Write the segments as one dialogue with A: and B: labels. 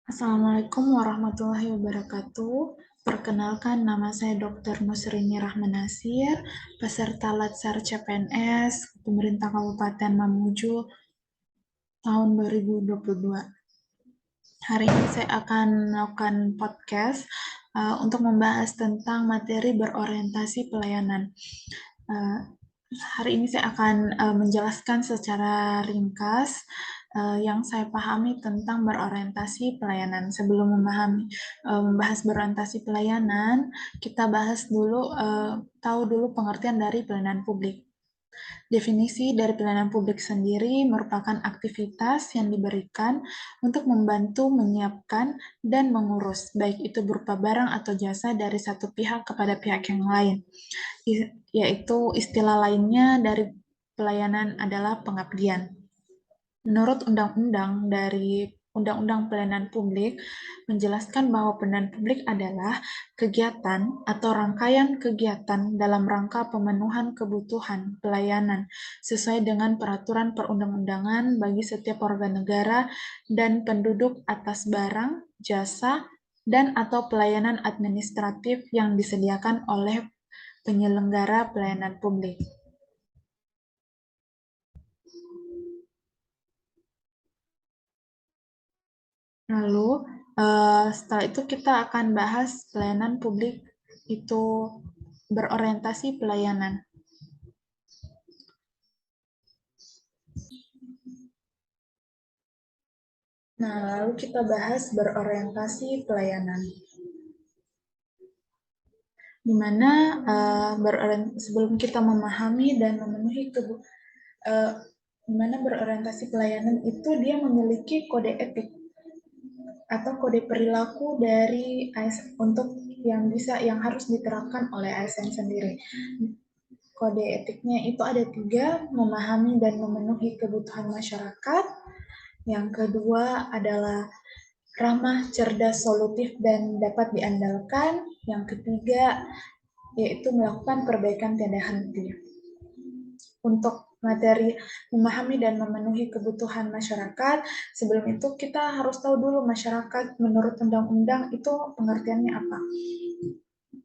A: Assalamualaikum warahmatullahi wabarakatuh. Perkenalkan, nama saya Dr. Nusrini Rahman Nasir, peserta Latsar CPNS Pemerintah Kabupaten Mamuju tahun 2022. Hari ini saya akan melakukan podcast untuk membahas tentang materi berorientasi pelayanan. Uh, Hari ini saya akan menjelaskan secara ringkas yang saya pahami tentang berorientasi pelayanan. Sebelum membahas berorientasi pelayanan, kita bahas dulu, tahu dulu pengertian dari pelayanan publik. Definisi dari pelayanan publik sendiri merupakan aktivitas yang diberikan untuk membantu menyiapkan dan mengurus, baik itu berupa barang atau jasa dari satu pihak kepada pihak yang lain. Yaitu istilah lainnya dari pelayanan adalah pengabdian. Menurut Undang-Undang dari Undang-Undang Pelayanan Publik menjelaskan bahwa pelayanan publik adalah kegiatan atau rangkaian kegiatan dalam rangka pemenuhan kebutuhan pelayanan sesuai dengan peraturan perundang-undangan bagi setiap warga negara dan penduduk atas barang, jasa, dan atau pelayanan administratif yang disediakan oleh penyelenggara pelayanan publik. Lalu, setelah itu kita akan bahas pelayanan publik itu berorientasi pelayanan. Nah, lalu kita bahas berorientasi pelayanan. Di mana sebelum kita memahami dan memenuhi di mana berorientasi pelayanan itu dia memiliki kode etik atau kode perilaku dari ASN untuk yang harus diterapkan oleh ASN sendiri. Kode etiknya itu ada 3, memahami dan memenuhi kebutuhan masyarakat. Yang kedua adalah ramah, cerdas, solutif, dan dapat diandalkan. Yang ketiga, yaitu melakukan perbaikan tiada henti. Untuk materi memahami dan memenuhi kebutuhan masyarakat, sebelum itu kita harus tahu dulu masyarakat menurut undang-undang itu pengertiannya apa.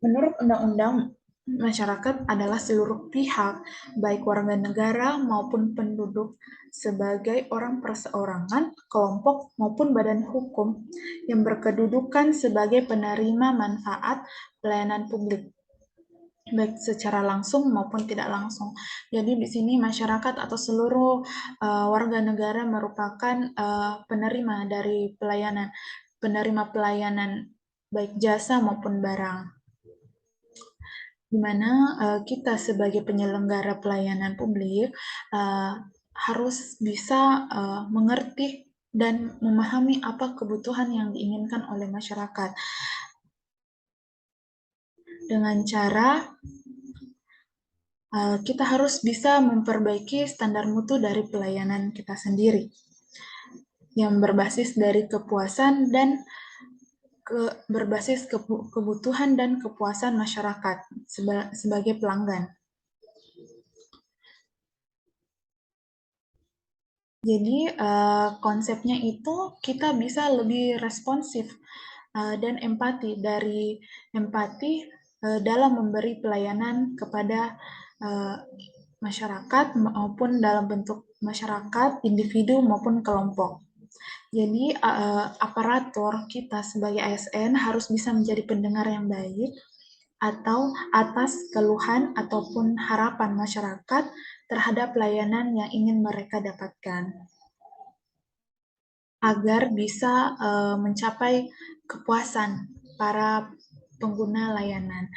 A: Menurut undang-undang, masyarakat adalah seluruh pihak, baik warga negara maupun penduduk, sebagai orang perseorangan, kelompok, maupun badan hukum yang berkedudukan sebagai penerima manfaat pelayanan publik, baik secara langsung maupun tidak langsung. Jadi di sini masyarakat atau seluruh warga negara merupakan penerima dari penerima pelayanan baik jasa maupun barang, di mana kita sebagai penyelenggara pelayanan publik harus bisa mengerti dan memahami apa kebutuhan yang diinginkan oleh masyarakat dengan cara kita harus bisa memperbaiki standar mutu dari pelayanan kita sendiri yang berbasis dari kepuasan dan berbasis kebutuhan dan kepuasan masyarakat sebagai pelanggan. Jadi konsepnya itu kita bisa lebih responsif dan empati dalam memberi pelayanan kepada masyarakat maupun dalam bentuk masyarakat, individu maupun kelompok. Jadi aparatur kita sebagai ASN harus bisa menjadi pendengar yang baik atau atas keluhan ataupun harapan masyarakat terhadap layanan yang ingin mereka dapatkan, agar bisa mencapai kepuasan para pengguna layanan.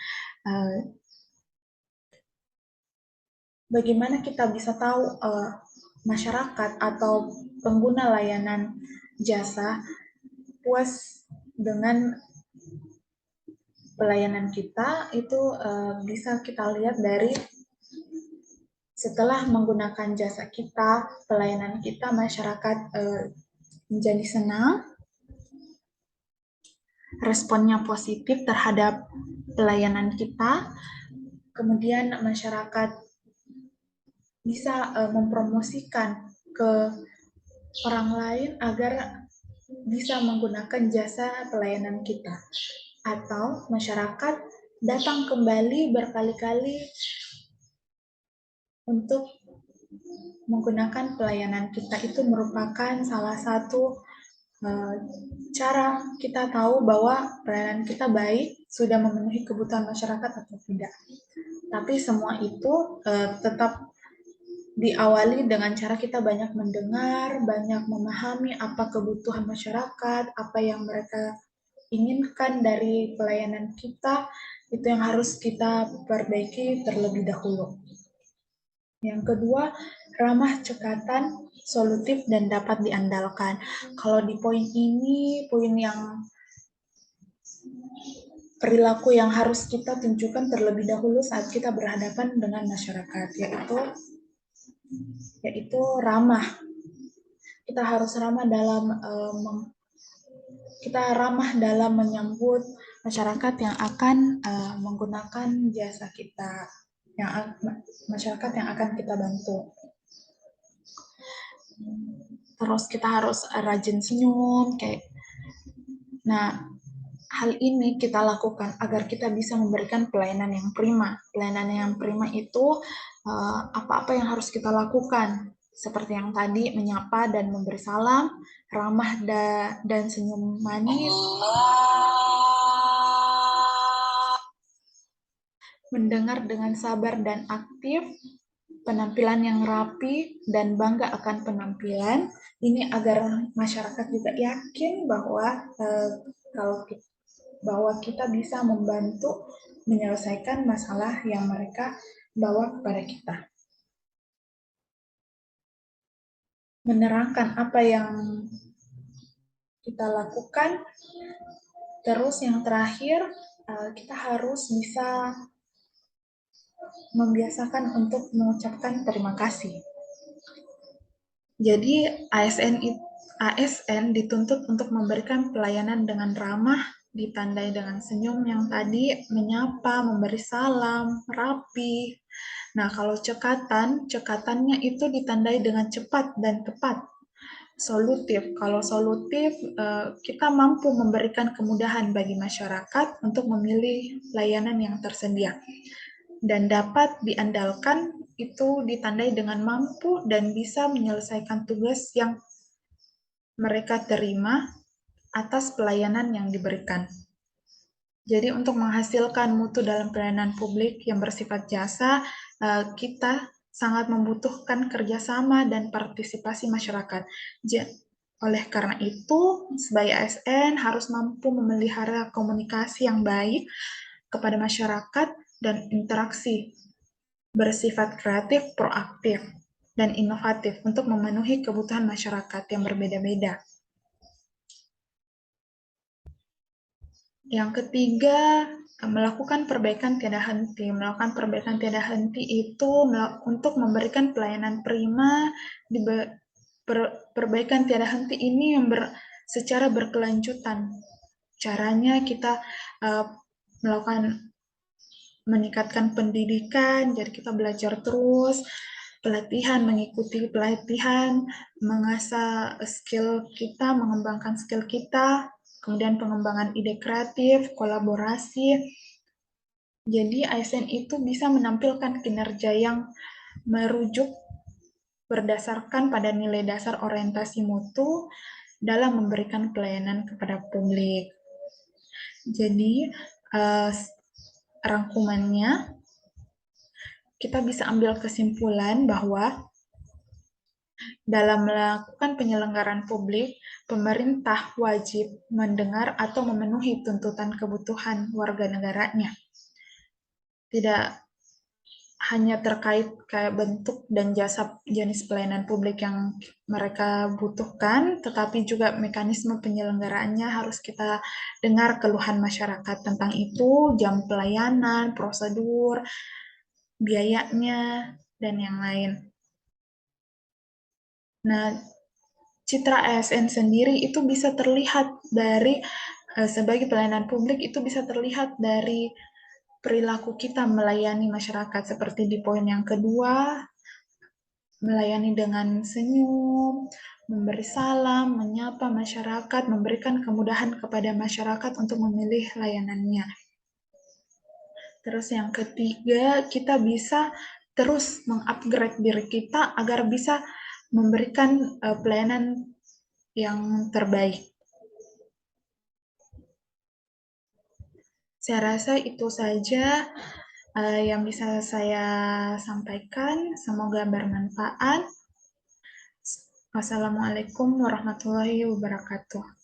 A: Bagaimana kita bisa tahu masyarakat atau pengguna layanan jasa puas dengan pelayanan kita? Itu bisa kita lihat dari setelah menggunakan jasa kita, pelayanan kita, masyarakat menjadi senang, responnya positif terhadap pelayanan kita, kemudian masyarakat bisa mempromosikan ke orang lain agar bisa menggunakan jasa pelayanan kita. Atau masyarakat datang kembali berkali-kali untuk menggunakan pelayanan kita. Itu merupakan salah satu cara kita tahu bahwa pelayanan kita baik, sudah memenuhi kebutuhan masyarakat atau tidak. Tapi semua itu tetap diawali dengan cara kita banyak mendengar, banyak memahami apa kebutuhan masyarakat, apa yang mereka inginkan dari pelayanan kita, itu yang harus kita perbaiki terlebih dahulu. Yang kedua, ramah cekatan, solutif, dan dapat diandalkan. Kalau di poin ini, poin yang perilaku yang harus kita tunjukkan terlebih dahulu saat kita berhadapan dengan masyarakat, yaitu ramah. Kita harus ramah dalam menyambut masyarakat yang akan menggunakan jasa kita, masyarakat yang akan kita bantu. Terus kita harus rajin senyum, Nah, hal ini kita lakukan agar kita bisa memberikan pelayanan yang prima. Pelayanan yang prima itu apa-apa yang harus kita lakukan. Seperti yang tadi, menyapa dan memberi salam, ramah dan senyum manis, mendengar dengan sabar dan aktif, penampilan yang rapi, dan bangga akan penampilan. Ini agar masyarakat juga yakin bahwa kita bisa membantu menyelesaikan masalah yang mereka bawa kepada kita. Menerangkan apa yang kita lakukan. Terus yang terakhir, kita harus bisa membiasakan untuk mengucapkan terima kasih. Jadi ASN dituntut untuk memberikan pelayanan dengan ramah, ditandai dengan senyum yang tadi, menyapa, memberi salam, rapi. Nah, kalau cekatannya itu ditandai dengan cepat dan tepat. Solutif, kalau solutif kita mampu memberikan kemudahan bagi masyarakat untuk memilih layanan yang tersedia. Dan dapat diandalkan itu ditandai dengan mampu dan bisa menyelesaikan tugas yang mereka terima atas pelayanan yang diberikan. Jadi untuk menghasilkan mutu dalam pelayanan publik yang bersifat jasa, kita sangat membutuhkan kerjasama dan partisipasi masyarakat. Oleh karena itu, sebagai ASN harus mampu memelihara komunikasi yang baik kepada masyarakat dan interaksi bersifat kreatif, proaktif, dan inovatif untuk memenuhi kebutuhan masyarakat yang berbeda-beda. Yang ketiga, melakukan perbaikan tiada henti. Melakukan perbaikan tiada henti itu untuk memberikan pelayanan prima. Perbaikan tiada henti ini secara berkelanjutan. Caranya kita melakukan meningkatkan pendidikan, jadi kita belajar terus, mengikuti pelatihan, mengasah skill kita, mengembangkan skill kita, kemudian pengembangan ide kreatif, kolaborasi. Jadi ASN itu bisa menampilkan kinerja yang merujuk berdasarkan pada nilai dasar orientasi mutu dalam memberikan pelayanan kepada publik. Jadi rangkumannya, kita bisa ambil kesimpulan bahwa dalam melakukan penyelenggaraan publik, pemerintah wajib mendengar atau memenuhi tuntutan kebutuhan warga negaranya. Tidak hanya terkait kayak bentuk dan jasa jenis pelayanan publik yang mereka butuhkan, tetapi juga mekanisme penyelenggaraannya harus kita dengar keluhan masyarakat tentang itu, jam pelayanan, prosedur, biayanya, dan yang lain. Nah, citra ASN sendiri itu bisa terlihat dari sebagai pelayanan publik itu bisa terlihat dari perilaku kita melayani masyarakat seperti di poin yang kedua, melayani dengan senyum, memberi salam, menyapa masyarakat, memberikan kemudahan kepada masyarakat untuk memilih layanannya. Terus yang ketiga, kita bisa terus mengupgrade diri kita agar bisa memberikan pelayanan yang terbaik. Saya rasa itu saja yang bisa saya sampaikan. Semoga bermanfaat. Wassalamualaikum warahmatullahi wabarakatuh.